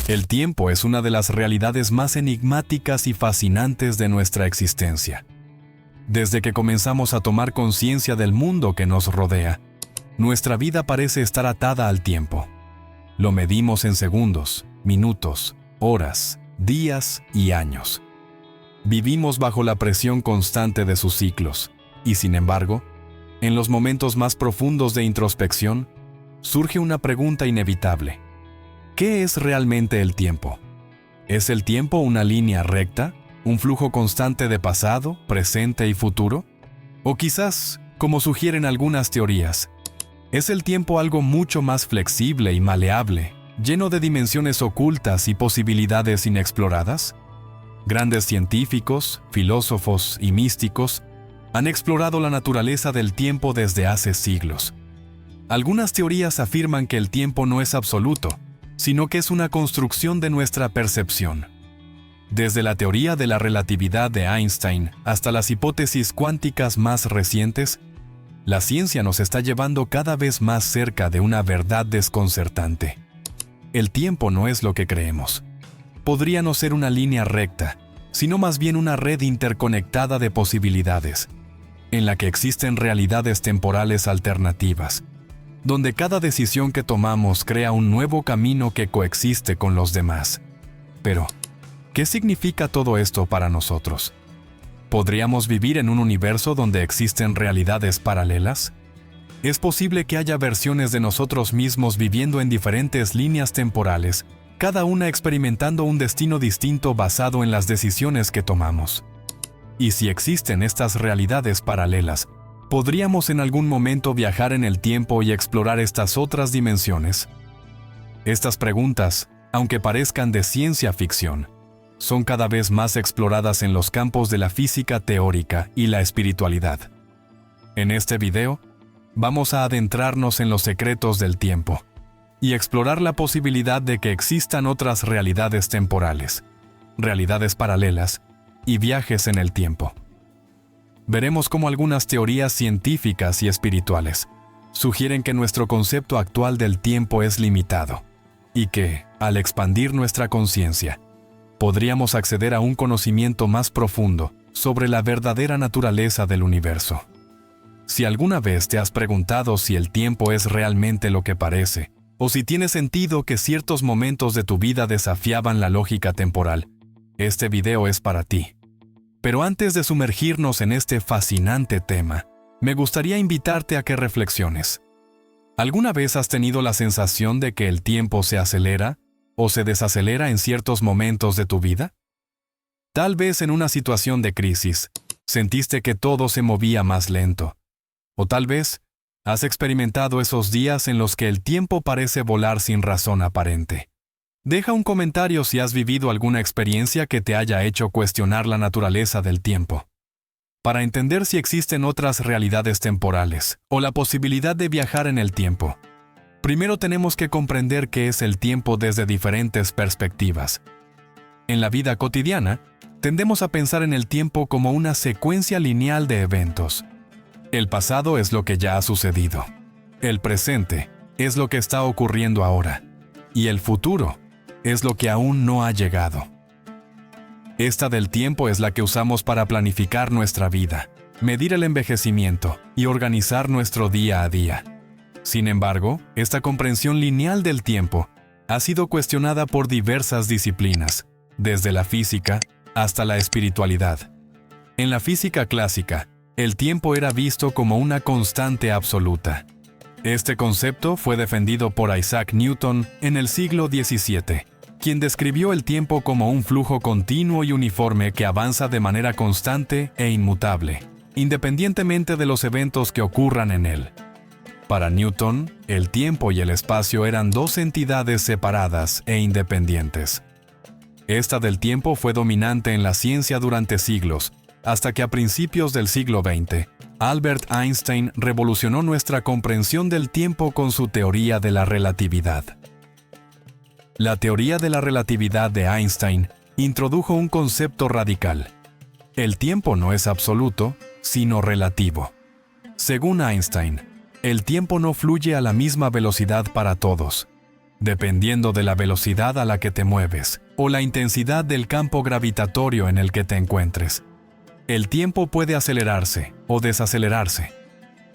El tiempo es una de las realidades más enigmáticas y fascinantes de nuestra existencia. Desde que comenzamos a tomar conciencia del mundo que nos rodea, nuestra vida parece estar atada al tiempo. Lo medimos en segundos, minutos, horas, días y años. Vivimos bajo la presión constante de sus ciclos, y sin embargo, en los momentos más profundos de introspección, surge una pregunta inevitable. ¿Qué es realmente el tiempo? ¿Es el tiempo una línea recta, un flujo constante de pasado, presente y futuro? O quizás, como sugieren algunas teorías, ¿es el tiempo algo mucho más flexible y maleable, lleno de dimensiones ocultas y posibilidades inexploradas? Grandes científicos, filósofos y místicos han explorado la naturaleza del tiempo desde hace siglos. Algunas teorías afirman que el tiempo no es absoluto, sino que es una construcción de nuestra percepción. Desde la teoría de la relatividad de Einstein hasta las hipótesis cuánticas más recientes, la ciencia nos está llevando cada vez más cerca de una verdad desconcertante. El tiempo no es lo que creemos. Podría no ser una línea recta, sino más bien una red interconectada de posibilidades, en la que existen realidades temporales alternativas, donde cada decisión que tomamos crea un nuevo camino que coexiste con los demás. Pero, ¿qué significa todo esto para nosotros? ¿Podríamos vivir en un universo donde existen realidades paralelas? ¿Es posible que haya versiones de nosotros mismos viviendo en diferentes líneas temporales, cada una experimentando un destino distinto basado en las decisiones que tomamos? Y si existen estas realidades paralelas, ¿podríamos en algún momento viajar en el tiempo y explorar estas otras dimensiones? Estas preguntas, aunque parezcan de ciencia ficción, son cada vez más exploradas en los campos de la física teórica y la espiritualidad. En este video, vamos a adentrarnos en los secretos del tiempo y explorar la posibilidad de que existan otras realidades temporales, realidades paralelas y viajes en el tiempo. Veremos cómo algunas teorías científicas y espirituales sugieren que nuestro concepto actual del tiempo es limitado y que, al expandir nuestra conciencia, podríamos acceder a un conocimiento más profundo sobre la verdadera naturaleza del universo. Si alguna vez te has preguntado si el tiempo es realmente lo que parece, o si tiene sentido que ciertos momentos de tu vida desafiaban la lógica temporal, este video es para ti. Pero antes de sumergirnos en este fascinante tema, me gustaría invitarte a que reflexiones. ¿Alguna vez has tenido la sensación de que el tiempo se acelera o se desacelera en ciertos momentos de tu vida? Tal vez en una situación de crisis, sentiste que todo se movía más lento. O tal vez has experimentado esos días en los que el tiempo parece volar sin razón aparente. Deja un comentario si has vivido alguna experiencia que te haya hecho cuestionar la naturaleza del tiempo. Para entender si existen otras realidades temporales o la posibilidad de viajar en el tiempo, primero tenemos que comprender qué es el tiempo desde diferentes perspectivas. En la vida cotidiana, tendemos a pensar en el tiempo como una secuencia lineal de eventos. El pasado es lo que ya ha sucedido. El presente es lo que está ocurriendo ahora. Y el futuro es lo que aún no ha llegado. Esta del tiempo es la que usamos para planificar nuestra vida, medir el envejecimiento y organizar nuestro día a día. Sin embargo, esta comprensión lineal del tiempo ha sido cuestionada por diversas disciplinas, desde la física hasta la espiritualidad. En la física clásica, el tiempo era visto como una constante absoluta. Este concepto fue defendido por Isaac Newton en el siglo XVII, quien describió el tiempo como un flujo continuo y uniforme que avanza de manera constante e inmutable, independientemente de los eventos que ocurran en él. Para Newton, el tiempo y el espacio eran dos entidades separadas e independientes. Esta del tiempo fue dominante en la ciencia durante siglos, hasta que a principios del siglo XX, Albert Einstein revolucionó nuestra comprensión del tiempo con su teoría de la relatividad. La teoría de la relatividad de Einstein introdujo un concepto radical. El tiempo no es absoluto, sino relativo. Según Einstein, el tiempo no fluye a la misma velocidad para todos. dependiendo de la velocidad a la que te mueves o la intensidad del campo gravitatorio en el que te encuentres. El tiempo puede acelerarse o desacelerarse.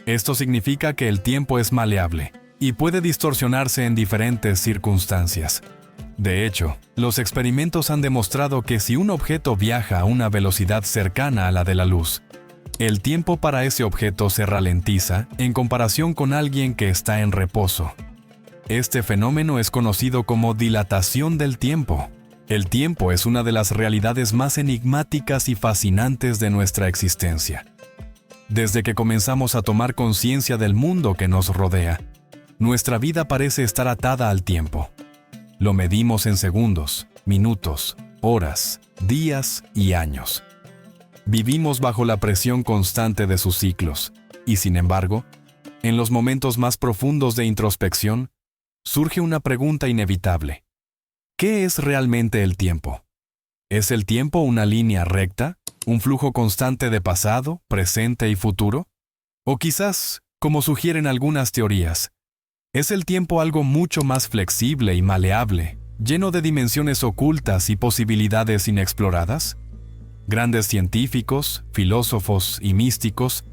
Esto significa que el tiempo es maleable y puede distorsionarse en diferentes circunstancias. De hecho, los experimentos han demostrado que si un objeto viaja a una velocidad cercana a la de la luz, el tiempo para ese objeto se ralentiza en comparación con alguien que está en reposo. Este fenómeno es conocido como dilatación del tiempo. El tiempo es una de las realidades más enigmáticas y fascinantes de nuestra existencia. Desde que comenzamos a tomar conciencia del mundo que nos rodea, nuestra vida parece estar atada al tiempo. Lo medimos en segundos, minutos, horas, días y años. Vivimos bajo la presión constante de sus ciclos, y sin embargo, en los momentos más profundos de introspección, surge una pregunta inevitable. ¿Qué es realmente el tiempo? ¿Es el tiempo una línea recta, un flujo constante de pasado, presente y futuro? O quizás, como sugieren algunas teorías, ¿es el tiempo algo mucho más flexible y maleable, lleno de dimensiones ocultas y posibilidades inexploradas? Grandes científicos, filósofos y místicos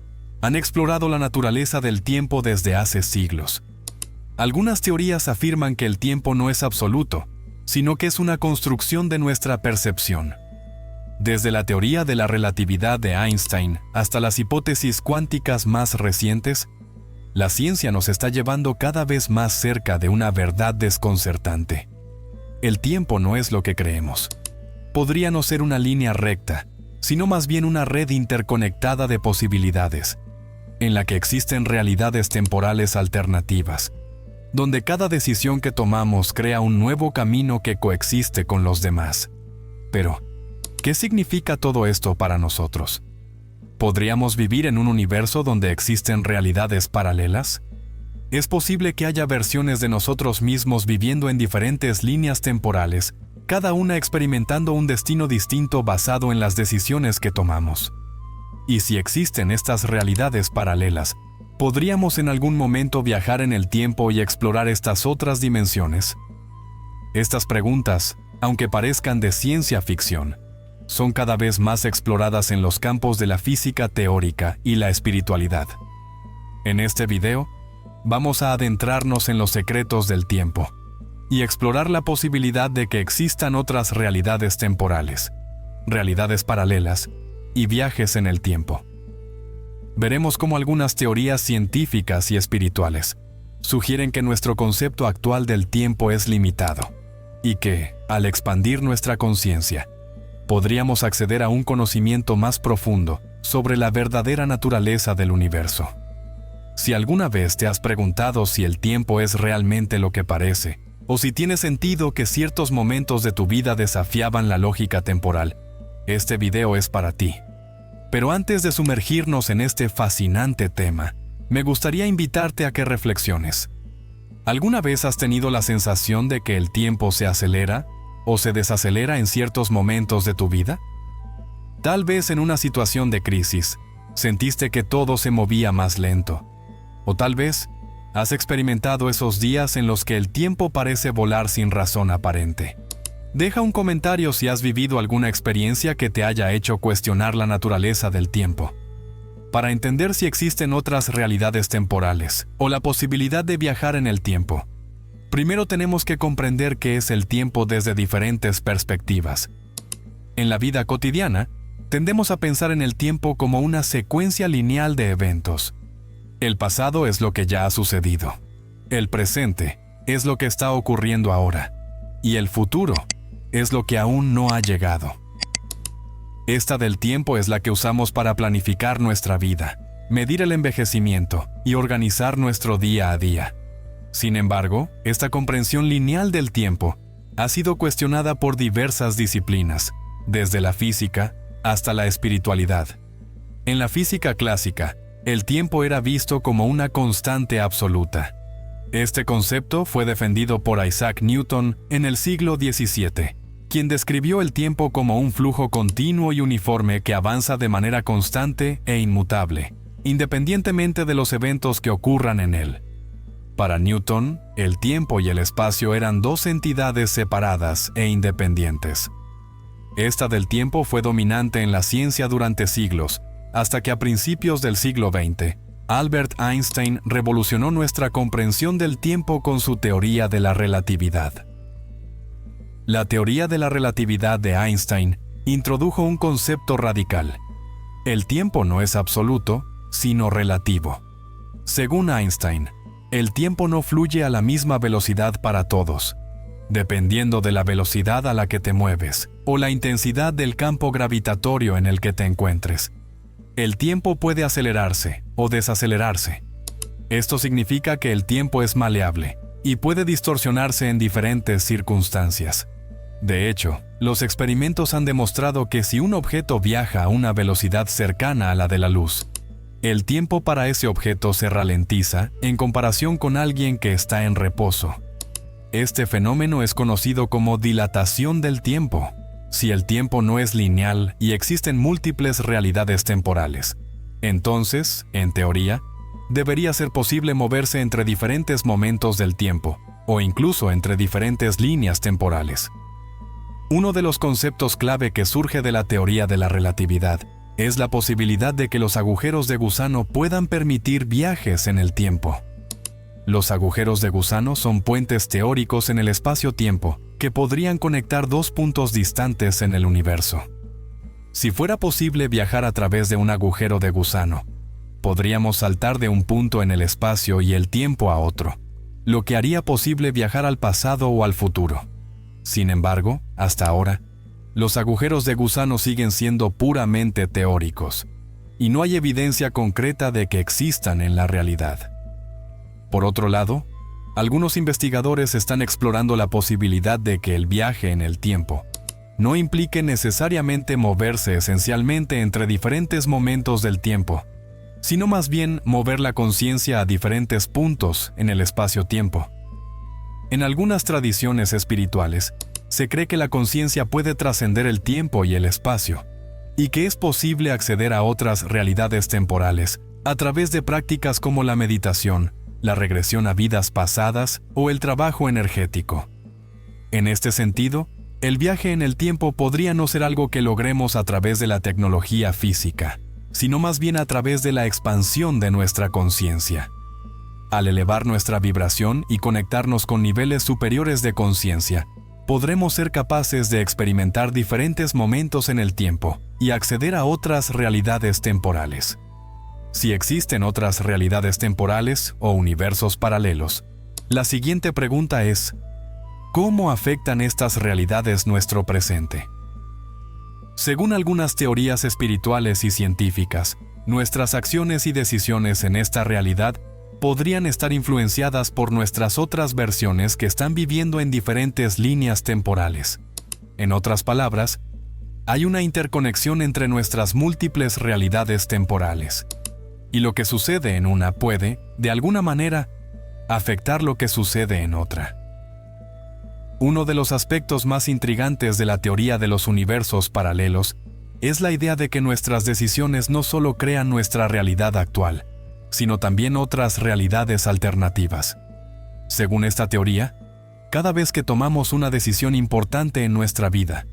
han explorado la naturaleza del tiempo desde hace siglos. Algunas teorías afirman que el tiempo no es absoluto, sino que es una construcción de nuestra percepción. Desde la teoría de la relatividad de Einstein hasta las hipótesis cuánticas más recientes, la ciencia nos está llevando cada vez más cerca de una verdad desconcertante. El tiempo no es lo que creemos. Podría no ser una línea recta, sino más bien una red interconectada de posibilidades, en la que existen realidades temporales alternativas, donde cada decisión que tomamos crea un nuevo camino que coexiste con los demás. Pero, ¿qué significa todo esto para nosotros? ¿Podríamos vivir en un universo donde existen realidades paralelas? ¿Es posible que haya versiones de nosotros mismos viviendo en diferentes líneas temporales, cada una experimentando un destino distinto basado en las decisiones que tomamos? Y si existen estas realidades paralelas, ¿podríamos en algún momento viajar en el tiempo y explorar estas otras dimensiones? Estas preguntas, aunque parezcan de ciencia ficción, son cada vez más exploradas en los campos de la física teórica y la espiritualidad. En este video, vamos a adentrarnos en los secretos del tiempo y explorar la posibilidad de que existan otras realidades temporales, realidades paralelas y viajes en el tiempo. Veremos cómo algunas teorías científicas y espirituales sugieren que nuestro concepto actual del tiempo es limitado y que, al expandir nuestra conciencia, podríamos acceder a un conocimiento más profundo sobre la verdadera naturaleza del universo. Si alguna vez te has preguntado si el tiempo es realmente lo que parece, o si tiene sentido que ciertos momentos de tu vida desafiaban la lógica temporal, este video es para ti. Pero antes de sumergirnos en este fascinante tema, me gustaría invitarte a que reflexiones. ¿Alguna vez has tenido la sensación de que el tiempo se acelera o se desacelera en ciertos momentos de tu vida? Tal vez en una situación de crisis, sentiste que todo se movía más lento. O tal vez has experimentado esos días en los que el tiempo parece volar sin razón aparente. Deja un comentario si has vivido alguna experiencia que te haya hecho cuestionar la naturaleza del tiempo. Para entender si existen otras realidades temporales o la posibilidad de viajar en el tiempo, primero tenemos que comprender qué es el tiempo desde diferentes perspectivas. En la vida cotidiana, tendemos a pensar en el tiempo como una secuencia lineal de eventos. El pasado es lo que ya ha sucedido. El presente es lo que está ocurriendo ahora. Y el futuro es lo que aún no ha llegado. Esta del tiempo es la que usamos para planificar nuestra vida, medir el envejecimiento y organizar nuestro día a día. Sin embargo, esta comprensión lineal del tiempo ha sido cuestionada por diversas disciplinas, desde la física hasta la espiritualidad. En la física clásica, el tiempo era visto como una constante absoluta. Este concepto fue defendido por Isaac Newton en el siglo XVII, quien describió el tiempo como un flujo continuo y uniforme que avanza de manera constante e inmutable, independientemente de los eventos que ocurran en él. Para Newton, el tiempo y el espacio eran dos entidades separadas e independientes. Esta del tiempo fue dominante en la ciencia durante siglos, hasta que a principios del siglo XX, Albert Einstein revolucionó nuestra comprensión del tiempo con su teoría de la relatividad. La teoría de la relatividad de Einstein introdujo un concepto radical. El tiempo no es absoluto, sino relativo. Según Einstein, el tiempo no fluye a la misma velocidad para todos, dependiendo de la velocidad a la que te mueves o la intensidad del campo gravitatorio en el que te encuentres. El tiempo puede acelerarse o desacelerarse. Esto significa que el tiempo es maleable y puede distorsionarse en diferentes circunstancias. De hecho, los experimentos han demostrado que si un objeto viaja a una velocidad cercana a la de la luz, el tiempo para ese objeto se ralentiza en comparación con alguien que está en reposo. Este fenómeno es conocido como dilatación del tiempo. Si el tiempo no es lineal y existen múltiples realidades temporales, entonces, en teoría, debería ser posible moverse entre diferentes momentos del tiempo, o incluso entre diferentes líneas temporales. Uno de los conceptos clave que surge de la teoría de la relatividad es la posibilidad de que los agujeros de gusano puedan permitir viajes en el tiempo. Los agujeros de gusano son puentes teóricos en el espacio-tiempo que podrían conectar dos puntos distantes en el universo. Si fuera posible viajar a través de un agujero de gusano, podríamos saltar de un punto en el espacio y el tiempo a otro, lo que haría posible viajar al pasado o al futuro. Sin embargo, hasta ahora, los agujeros de gusano siguen siendo puramente teóricos, y no hay evidencia concreta de que existan en la realidad. Por otro lado, algunos investigadores están explorando la posibilidad de que el viaje en el tiempo no implique necesariamente moverse esencialmente entre diferentes momentos del tiempo, sino más bien mover la conciencia a diferentes puntos en el espacio-tiempo. En algunas tradiciones espirituales, se cree que la conciencia puede trascender el tiempo y el espacio, y que es posible acceder a otras realidades temporales a través de prácticas como la meditación, la regresión a vidas pasadas o el trabajo energético. En este sentido, el viaje en el tiempo podría no ser algo que logremos a través de la tecnología física, sino más bien a través de la expansión de nuestra conciencia. Al elevar nuestra vibración y conectarnos con niveles superiores de conciencia, podremos ser capaces de experimentar diferentes momentos en el tiempo y acceder a otras realidades temporales. Si existen otras realidades temporales o universos paralelos, la siguiente pregunta es: ¿cómo afectan estas realidades nuestro presente? Según algunas teorías espirituales y científicas, nuestras acciones y decisiones en esta realidad podrían estar influenciadas por nuestras otras versiones que están viviendo en diferentes líneas temporales. En otras palabras, hay una interconexión entre nuestras múltiples realidades temporales, y lo que sucede en una puede, de alguna manera, afectar lo que sucede en otra. Uno de los aspectos más intrigantes de la teoría de los universos paralelos es la idea de que nuestras decisiones no solo crean nuestra realidad actual, sino también otras realidades alternativas. Según esta teoría, cada vez que tomamos una decisión importante en nuestra vida,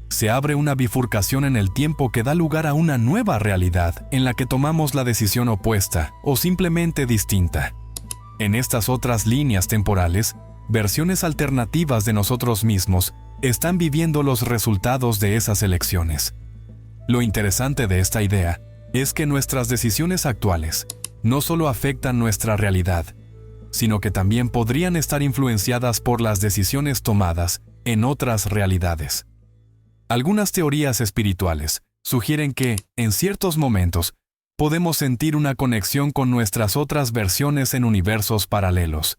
se abre una bifurcación en el tiempo que da lugar a una nueva realidad en la que tomamos la decisión opuesta o simplemente distinta. En estas otras líneas temporales, versiones alternativas de nosotros mismos están viviendo los resultados de esas elecciones. Lo interesante de esta idea es que nuestras decisiones actuales no solo afectan nuestra realidad, sino que también podrían estar influenciadas por las decisiones tomadas en otras realidades. Algunas teorías espirituales sugieren que, en ciertos momentos, podemos sentir una conexión con nuestras otras versiones en universos paralelos,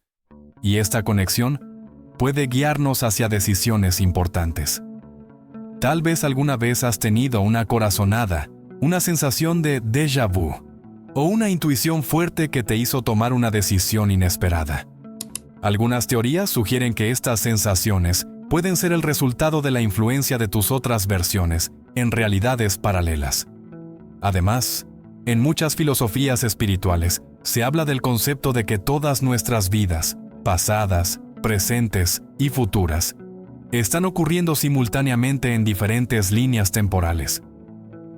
y esta conexión puede guiarnos hacia decisiones importantes. Tal vez alguna vez has tenido una corazonada, una sensación de déjà vu, o una intuición fuerte que te hizo tomar una decisión inesperada. Algunas teorías sugieren que estas sensaciones pueden ser el resultado de la influencia de tus otras versiones en realidades paralelas. Además, en muchas filosofías espirituales se habla del concepto de que todas nuestras vidas, pasadas, presentes y futuras, están ocurriendo simultáneamente en diferentes líneas temporales.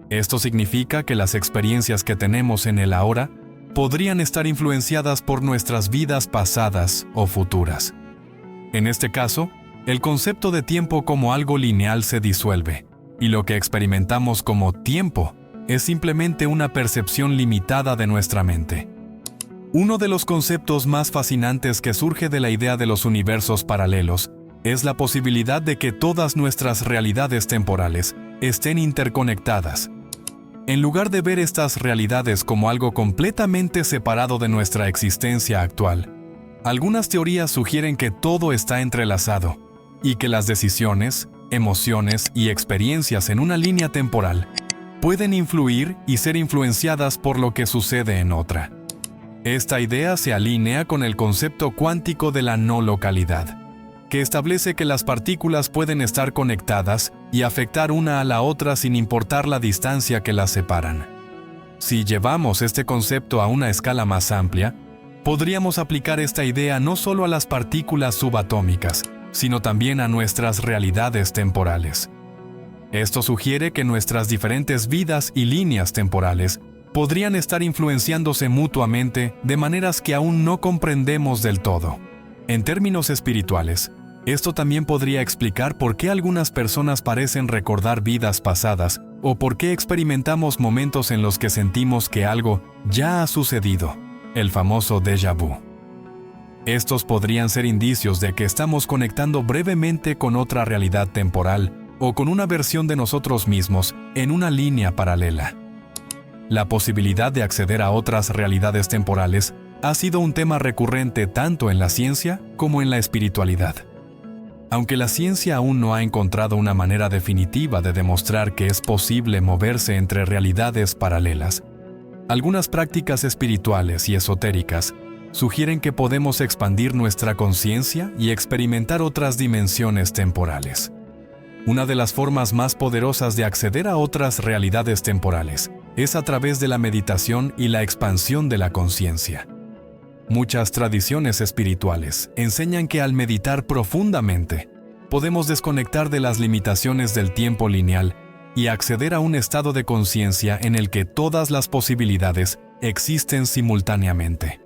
Esto significa que las experiencias que tenemos en el ahora podrían estar influenciadas por nuestras vidas pasadas o futuras. En este caso, el concepto de tiempo como algo lineal se disuelve, y lo que experimentamos como tiempo es simplemente una percepción limitada de nuestra mente. Uno de los conceptos más fascinantes que surge de la idea de los universos paralelos es la posibilidad de que todas nuestras realidades temporales estén interconectadas. En lugar de ver estas realidades como algo completamente separado de nuestra existencia actual, algunas teorías sugieren que todo está entrelazado y que las decisiones, emociones y experiencias en una línea temporal pueden influir y ser influenciadas por lo que sucede en otra. Esta idea se alinea con el concepto cuántico de la no localidad, que establece que las partículas pueden estar conectadas y afectar una a la otra sin importar la distancia que las separan. Si llevamos este concepto a una escala más amplia, podríamos aplicar esta idea no solo a las partículas subatómicas, sino también a nuestras realidades temporales. Esto sugiere que nuestras diferentes vidas y líneas temporales podrían estar influenciándose mutuamente de maneras que aún no comprendemos del todo. En términos espirituales, esto también podría explicar por qué algunas personas parecen recordar vidas pasadas o por qué experimentamos momentos en los que sentimos que algo ya ha sucedido, el famoso déjà vu. Estos podrían ser indicios de que estamos conectando brevemente con otra realidad temporal o con una versión de nosotros mismos en una línea paralela. La posibilidad de acceder a otras realidades temporales ha sido un tema recurrente tanto en la ciencia como en la espiritualidad. Aunque la ciencia aún no ha encontrado una manera definitiva de demostrar que es posible moverse entre realidades paralelas, algunas prácticas espirituales y esotéricas sugieren que podemos expandir nuestra conciencia y experimentar otras dimensiones temporales. Una de las formas más poderosas de acceder a otras realidades temporales es a través de la meditación y la expansión de la conciencia. Muchas tradiciones espirituales enseñan que al meditar profundamente, podemos desconectar de las limitaciones del tiempo lineal y acceder a un estado de conciencia en el que todas las posibilidades existen simultáneamente.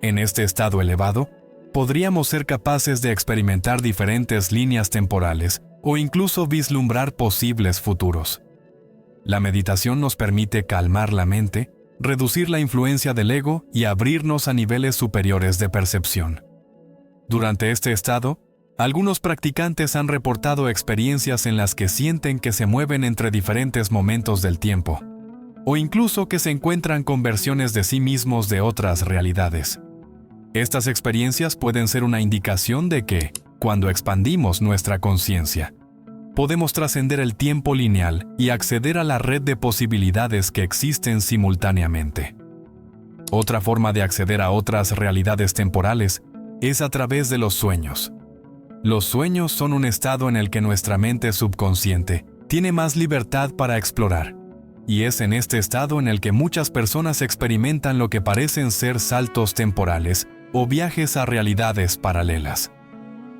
En este estado elevado, podríamos ser capaces de experimentar diferentes líneas temporales o incluso vislumbrar posibles futuros. La meditación nos permite calmar la mente, reducir la influencia del ego y abrirnos a niveles superiores de percepción. Durante este estado, algunos practicantes han reportado experiencias en las que sienten que se mueven entre diferentes momentos del tiempo, o incluso que se encuentran con versiones de sí mismos de otras realidades. Estas experiencias pueden ser una indicación de que, cuando expandimos nuestra conciencia, podemos trascender el tiempo lineal y acceder a la red de posibilidades que existen simultáneamente. Otra forma de acceder a otras realidades temporales es a través de los sueños. Los sueños son un estado en el que nuestra mente subconsciente tiene más libertad para explorar, y es en este estado en el que muchas personas experimentan lo que parecen ser saltos temporales o viajes a realidades paralelas.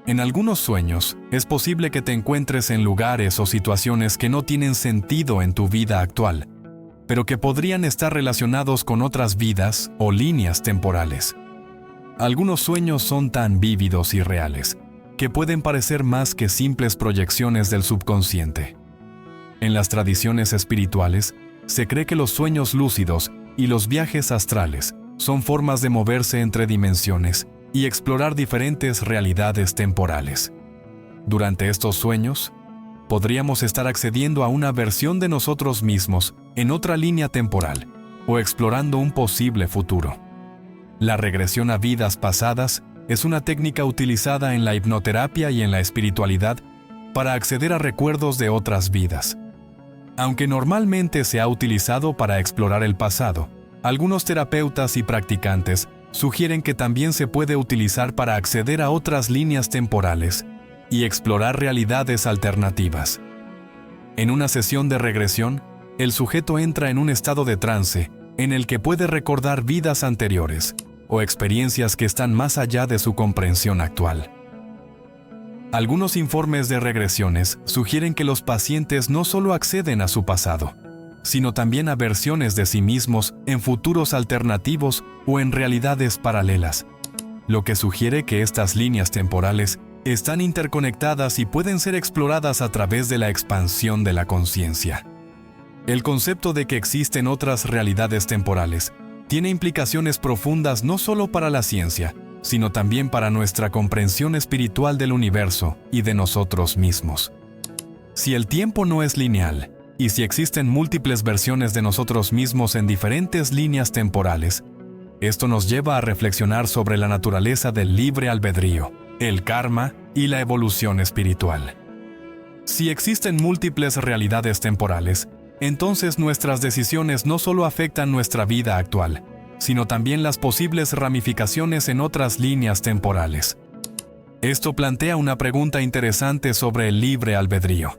En algunos sueños, es posible que te encuentres en lugares o situaciones que no tienen sentido en tu vida actual, pero que podrían estar relacionados con otras vidas o líneas temporales. Algunos sueños son tan vívidos y reales, que pueden parecer más que simples proyecciones del subconsciente. En las tradiciones espirituales, se cree que los sueños lúcidos y los viajes astrales son formas de moverse entre dimensiones y explorar diferentes realidades temporales. Durante estos sueños, podríamos estar accediendo a una versión de nosotros mismos en otra línea temporal o explorando un posible futuro. La regresión a vidas pasadas es una técnica utilizada en la hipnoterapia y en la espiritualidad para acceder a recuerdos de otras vidas. Aunque normalmente se ha utilizado para explorar el pasado, algunos terapeutas y practicantes sugieren que también se puede utilizar para acceder a otras líneas temporales y explorar realidades alternativas. En una sesión de regresión, el sujeto entra en un estado de trance en el que puede recordar vidas anteriores o experiencias que están más allá de su comprensión actual. Algunos informes de regresiones sugieren que los pacientes no solo acceden a su pasado, sino también a versiones de sí mismos en futuros alternativos o en realidades paralelas, lo que sugiere que estas líneas temporales están interconectadas y pueden ser exploradas a través de la expansión de la conciencia. El concepto de que existen otras realidades temporales tiene implicaciones profundas no solo para la ciencia, sino también para nuestra comprensión espiritual del universo y de nosotros mismos. Si el tiempo no es lineal, y si existen múltiples versiones de nosotros mismos en diferentes líneas temporales, esto nos lleva a reflexionar sobre la naturaleza del libre albedrío, el karma y la evolución espiritual. Si existen múltiples realidades temporales, entonces nuestras decisiones no solo afectan nuestra vida actual, sino también las posibles ramificaciones en otras líneas temporales. Esto plantea una pregunta interesante sobre el libre albedrío.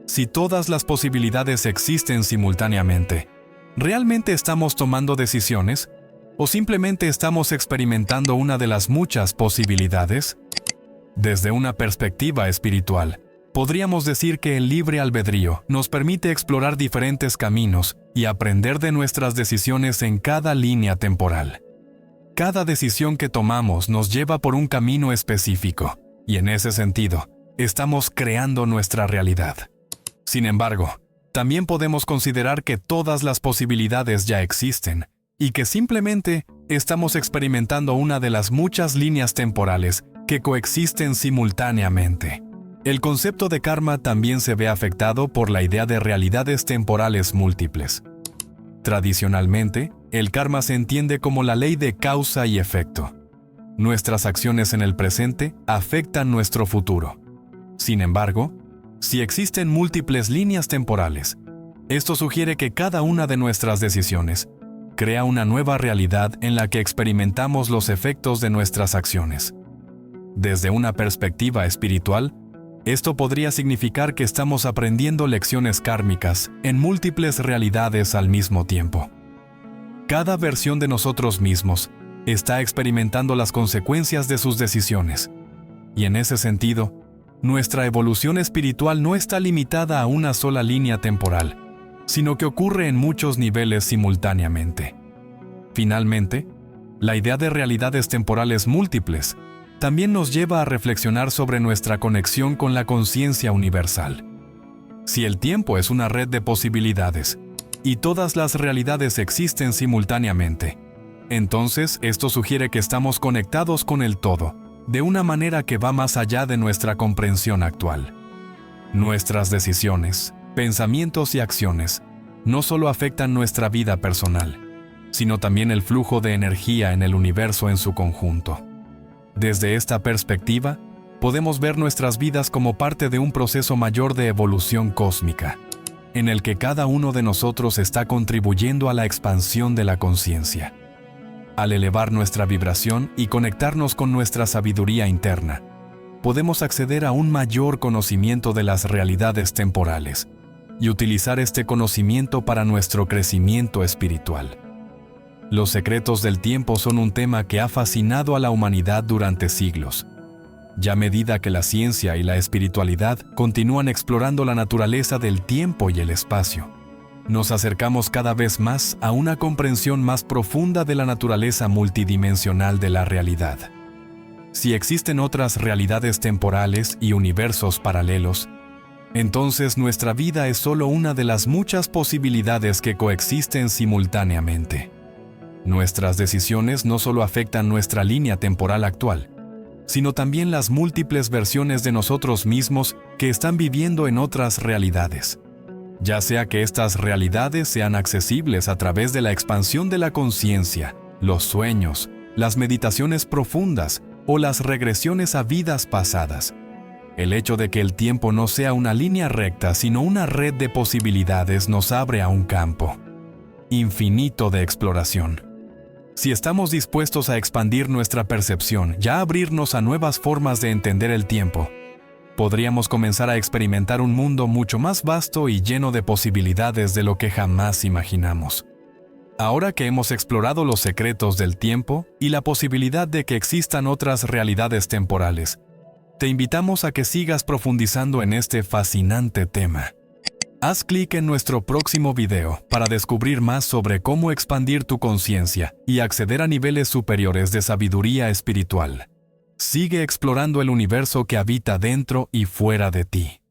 Si todas las posibilidades existen simultáneamente, ¿realmente estamos tomando decisiones? ¿O simplemente estamos experimentando una de las muchas posibilidades? Desde una perspectiva espiritual, podríamos decir que el libre albedrío nos permite explorar diferentes caminos y aprender de nuestras decisiones en cada línea temporal. Cada decisión que tomamos nos lleva por un camino específico, y en ese sentido, estamos creando nuestra realidad. Sin embargo, también podemos considerar que todas las posibilidades ya existen, y que simplemente estamos experimentando una de las muchas líneas temporales que coexisten simultáneamente. El concepto de karma también se ve afectado por la idea de realidades temporales múltiples. Tradicionalmente, el karma se entiende como la ley de causa y efecto. Nuestras acciones en el presente afectan nuestro futuro. Sin embargo, si existen múltiples líneas temporales, esto sugiere que cada una de nuestras decisiones crea una nueva realidad en la que experimentamos los efectos de nuestras acciones. Desde una perspectiva espiritual, esto podría significar que estamos aprendiendo lecciones kármicas en múltiples realidades al mismo tiempo. Cada versión de nosotros mismos está experimentando las consecuencias de sus decisiones, y en ese sentido, nuestra evolución espiritual no está limitada a una sola línea temporal, sino que ocurre en muchos niveles simultáneamente. Finalmente, la idea de realidades temporales múltiples también nos lleva a reflexionar sobre nuestra conexión con la conciencia universal. Si el tiempo es una red de posibilidades y todas las realidades existen simultáneamente, entonces esto sugiere que estamos conectados con el todo, de una manera que va más allá de nuestra comprensión actual. Nuestras decisiones, pensamientos y acciones no solo afectan nuestra vida personal, sino también el flujo de energía en el universo en su conjunto. Desde esta perspectiva, podemos ver nuestras vidas como parte de un proceso mayor de evolución cósmica, en el que cada uno de nosotros está contribuyendo a la expansión de la conciencia. Al elevar nuestra vibración y conectarnos con nuestra sabiduría interna, podemos acceder a un mayor conocimiento de las realidades temporales y utilizar este conocimiento para nuestro crecimiento espiritual. Los secretos del tiempo son un tema que ha fascinado a la humanidad durante siglos. Ya a medida que la ciencia y la espiritualidad continúan explorando la naturaleza del tiempo y el espacio, nos acercamos cada vez más a una comprensión más profunda de la naturaleza multidimensional de la realidad. Si existen otras realidades temporales y universos paralelos, entonces nuestra vida es solo una de las muchas posibilidades que coexisten simultáneamente. Nuestras decisiones no solo afectan nuestra línea temporal actual, sino también las múltiples versiones de nosotros mismos que están viviendo en otras realidades. Ya sea que estas realidades sean accesibles a través de la expansión de la conciencia, los sueños, las meditaciones profundas o las regresiones a vidas pasadas. El hecho de que el tiempo no sea una línea recta, sino una red de posibilidades nos abre a un campo infinito de exploración. Si estamos dispuestos a expandir nuestra percepción y a abrirnos a nuevas formas de entender el tiempo, podríamos comenzar a experimentar un mundo mucho más vasto y lleno de posibilidades de lo que jamás imaginamos. Ahora que hemos explorado los secretos del tiempo y la posibilidad de que existan otras realidades temporales, te invitamos a que sigas profundizando en este fascinante tema. Haz clic en nuestro próximo video para descubrir más sobre cómo expandir tu conciencia y acceder a niveles superiores de sabiduría espiritual. Sigue explorando el universo que habita dentro y fuera de ti.